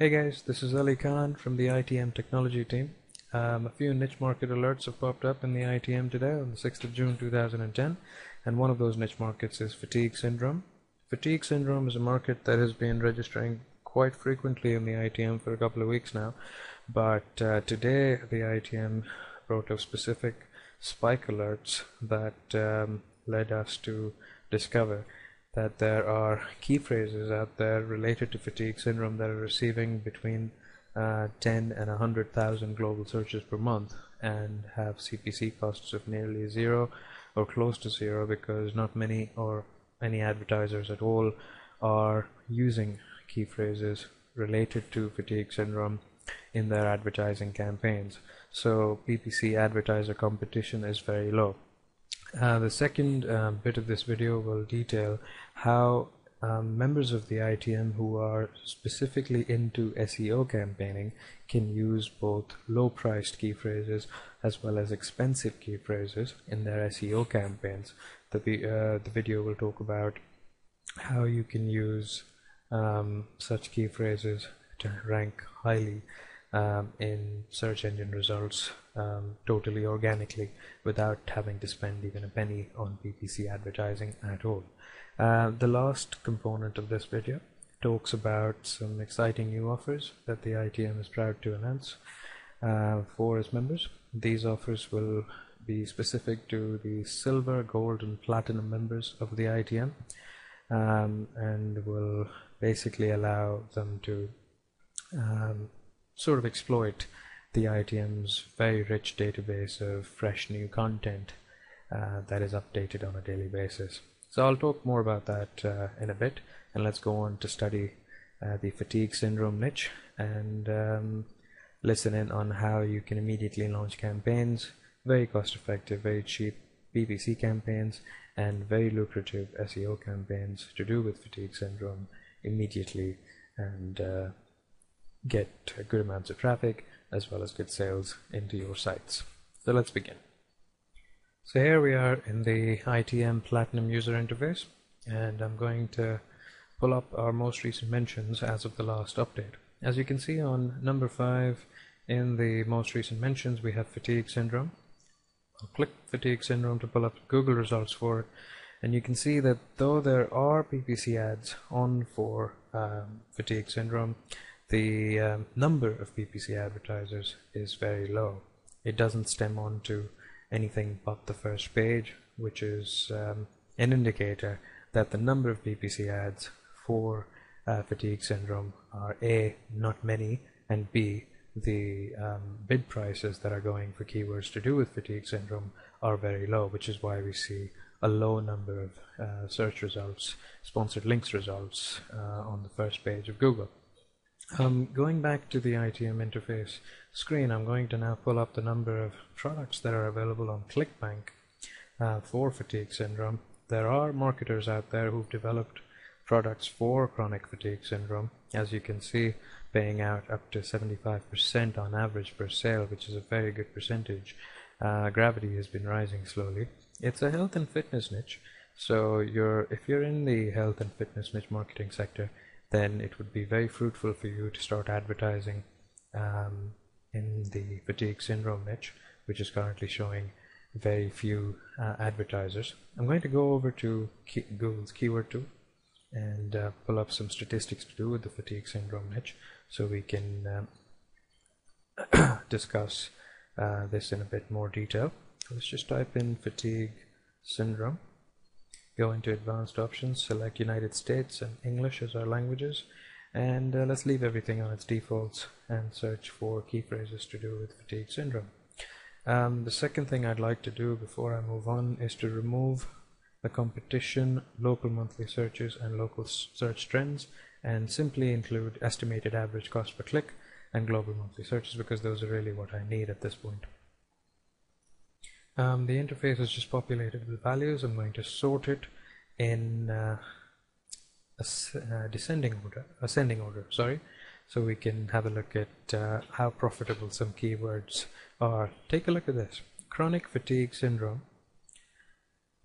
Hey guys, this is Ali Khan from the ITM technology team. A few niche market alerts have popped up in the ITM today on the 6th of June 2010, and one of those niche markets is fatigue syndrome. Fatigue syndrome is a market that has been registering quite frequently in the ITM for a couple of weeks now, but today the ITM wrote of specific spike alerts that led us to discover that there are key phrases out there related to fatigue syndrome that are receiving between 10 and 100,000 global searches per month and have CPC costs of nearly zero or close to zero, because not many or any advertisers at all are using key phrases related to fatigue syndrome in their advertising campaigns. So PPC advertiser competition is very low. The second bit of this video will detail how members of the ITM who are specifically into SEO campaigning can use both low-priced key phrases as well as expensive key phrases in their SEO campaigns. The video will talk about how you can use such key phrases to rank highly in search engine results totally organically without having to spend even a penny on PPC advertising at all. The last component of this video talks about some exciting new offers that the ITM is proud to announce for its members. These offers will be specific to the silver, gold and platinum members of the ITM, and will basically allow them to sort of exploit the ITM's very rich database of fresh new content that is updated on a daily basis. So I'll talk more about that in a bit, and let's go on to study the fatigue syndrome niche and listen in on how you can immediately launch campaigns, very cost effective, very cheap PPC campaigns and very lucrative SEO campaigns to do with fatigue syndrome immediately, and get good amounts of traffic as well as good sales into your sites. So let's begin. So here we are in the ITM Platinum user interface, and I'm going to pull up our most recent mentions as of the last update. As you can see on number 5 in the most recent mentions, we have fatigue syndrome. I'll click fatigue syndrome to pull up Google results for it, and you can see that though there are PPC ads on for fatigue syndrome, the number of PPC advertisers is very low. It doesn't stem on to anything but the first page, which is an indicator that the number of PPC ads for fatigue syndrome are A, not many, and B, the bid prices that are going for keywords to do with fatigue syndrome are very low, which is why we see a low number of search results, sponsored links results on the first page of Google. Going back to the ITM interface screen, I'm going to now pull up the number of products that are available on ClickBank for fatigue syndrome. There are marketers out there who've developed products for chronic fatigue syndrome, as you can see, paying out up to 75% on average per sale, which is a very good percentage. Gravity has been rising slowly. It's a health and fitness niche, so if you're in the health and fitness niche marketing sector, then it would be very fruitful for you to start advertising in the fatigue syndrome niche, which is currently showing very few advertisers. I'm going to go over to Google's keyword tool and pull up some statistics to do with the fatigue syndrome niche, so we can discuss this in a bit more detail. Let's just type in fatigue syndrome. Go into advanced options, select United States and English as our languages, and let's leave everything on its defaults and search for key phrases to do with fatigue syndrome. The second thing I'd like to do before I move on is to remove the competition, local monthly searches and local search trends, and simply include estimated average cost per click and global monthly searches, because those are really what I need at this point. The interface is just populated with values. I'm going to sort it in ascending order, so we can have a look at how profitable some keywords are. Take a look at this. Chronic fatigue syndrome,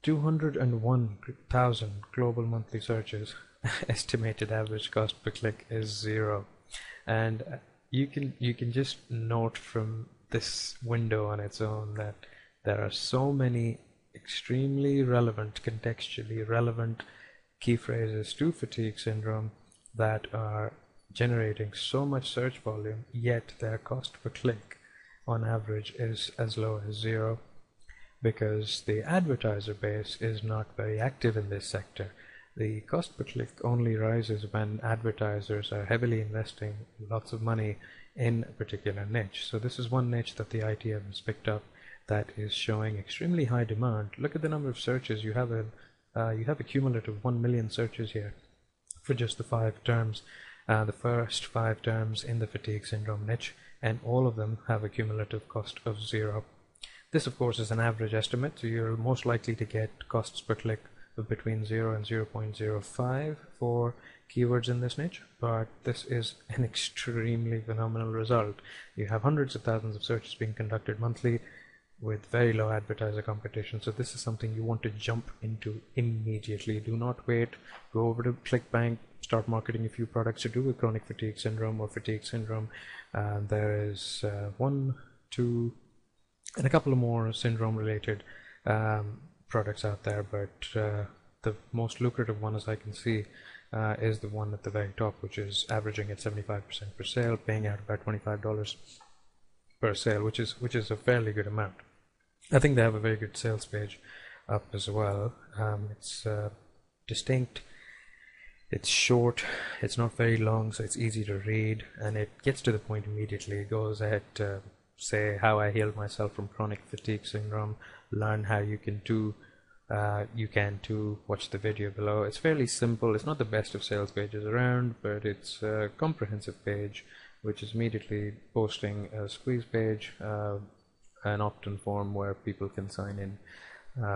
201,000 global monthly searches. Estimated average cost per click is 0. And you can just note from this window on its own that there are so many extremely relevant, contextually relevant key phrases to fatigue syndrome that are generating so much search volume, yet their cost per click on average is as low as zero, because the advertiser base is not very active in this sector. The cost per click only rises when advertisers are heavily investing lots of money in a particular niche. So this is one niche that the ITM has picked up that is showing extremely high demand. Look at the number of searches. You have a cumulative 1 million searches here for just the 5 terms, the first 5 terms in the fatigue syndrome niche, and all of them have a cumulative cost of 0. This, of course, is an average estimate, so you're most likely to get costs per click of between 0 and 0.05 for keywords in this niche, but this is an extremely phenomenal result. You have hundreds of thousands of searches being conducted monthly with very low advertiser competition, so this is something you want to jump into immediately. Do not wait. Go over to ClickBank, start marketing a few products to do with chronic fatigue syndrome or fatigue syndrome. There is 1, 2, and a couple of more syndrome related products out there, but the most lucrative one, as I can see, is the one at the very top, which is averaging at 75% per sale, paying out about $25 per sale, which is a fairly good amount. I think they have a very good sales page up as well. It's distinct, it's short, it's not very long, so it's easy to read, and it gets to the point immediately. It goes ahead to say how I healed myself from chronic fatigue syndrome, learn how you can too, watch the video below. It's fairly simple. It's not the best of sales pages around, but it's a comprehensive page which is immediately posting a squeeze page, an opt-in form where people can sign in,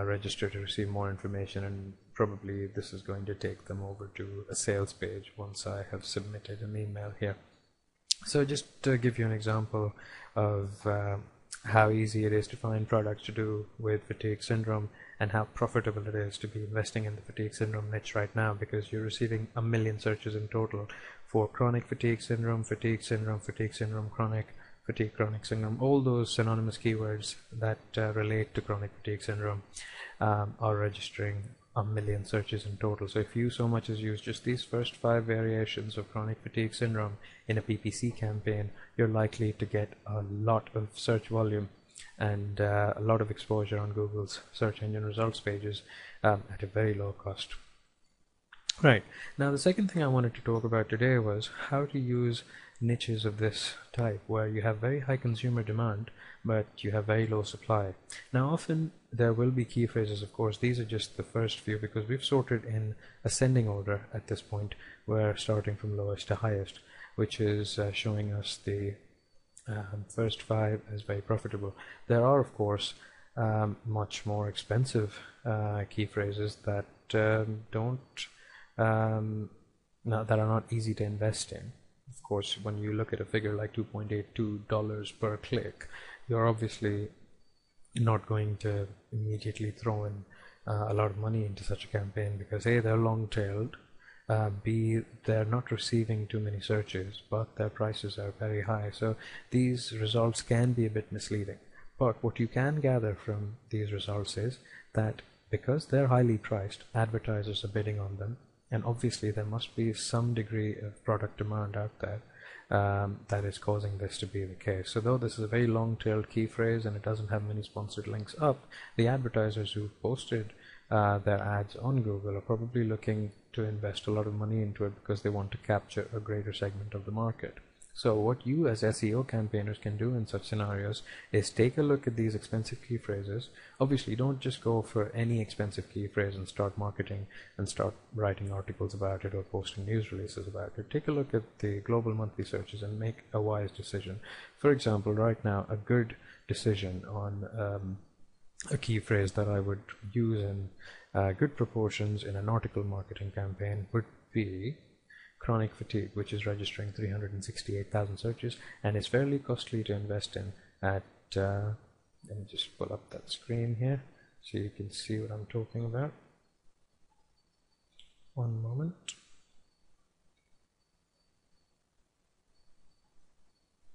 register to receive more information, and probably this is going to take them over to a sales page once I have submitted an email here. So just to give you an example of how easy it is to find products to do with fatigue syndrome and how profitable it is to be investing in the fatigue syndrome niche right now, because you're receiving 1 million searches in total for chronic fatigue syndrome, chronic syndrome. All those synonymous keywords that relate to chronic fatigue syndrome are registering 1 million searches in total. So if you so much as use just these first 5 variations of chronic fatigue syndrome in a PPC campaign, you're likely to get a lot of search volume and a lot of exposure on Google's search engine results pages at a very low cost. Right, now the second thing I wanted to talk about today was how to use niches of this type where you have very high consumer demand but you have very low supply. Now often there will be key phrases, of course. These are just the first few because we've sorted in ascending order at this point. We're starting from lowest to highest, which is showing us the first 5 as very profitable. There are, of course, much more expensive key phrases that that are not easy to invest in. Of course, when you look at a figure like $2.82 per click, you're obviously not going to immediately throw in a lot of money into such a campaign because A, they're long-tailed, B, they're not receiving too many searches, but their prices are very high. So these results can be a bit misleading. But what you can gather from these results is that because they're highly priced, advertisers are bidding on them, and obviously there must be some degree of product demand out there that is causing this to be the case. So though this is a very long-tailed key phrase and it doesn't have many sponsored links up, the advertisers who posted their ads on Google are probably looking to invest a lot of money into it because they want to capture a greater segment of the market. So what you as SEO campaigners can do in such scenarios is take a look at these expensive key phrases. Obviously, don't just go for any expensive key phrase and start marketing and start writing articles about it or posting news releases about it. Take a look at the global monthly searches and make a wise decision. For example, right now, a good decision on a key phrase that I would use in good proportions in an article marketing campaign would be chronic fatigue, which is registering 368,000 searches and is fairly costly to invest in at let me just pull up that screen here so you can see what I'm talking about. One moment.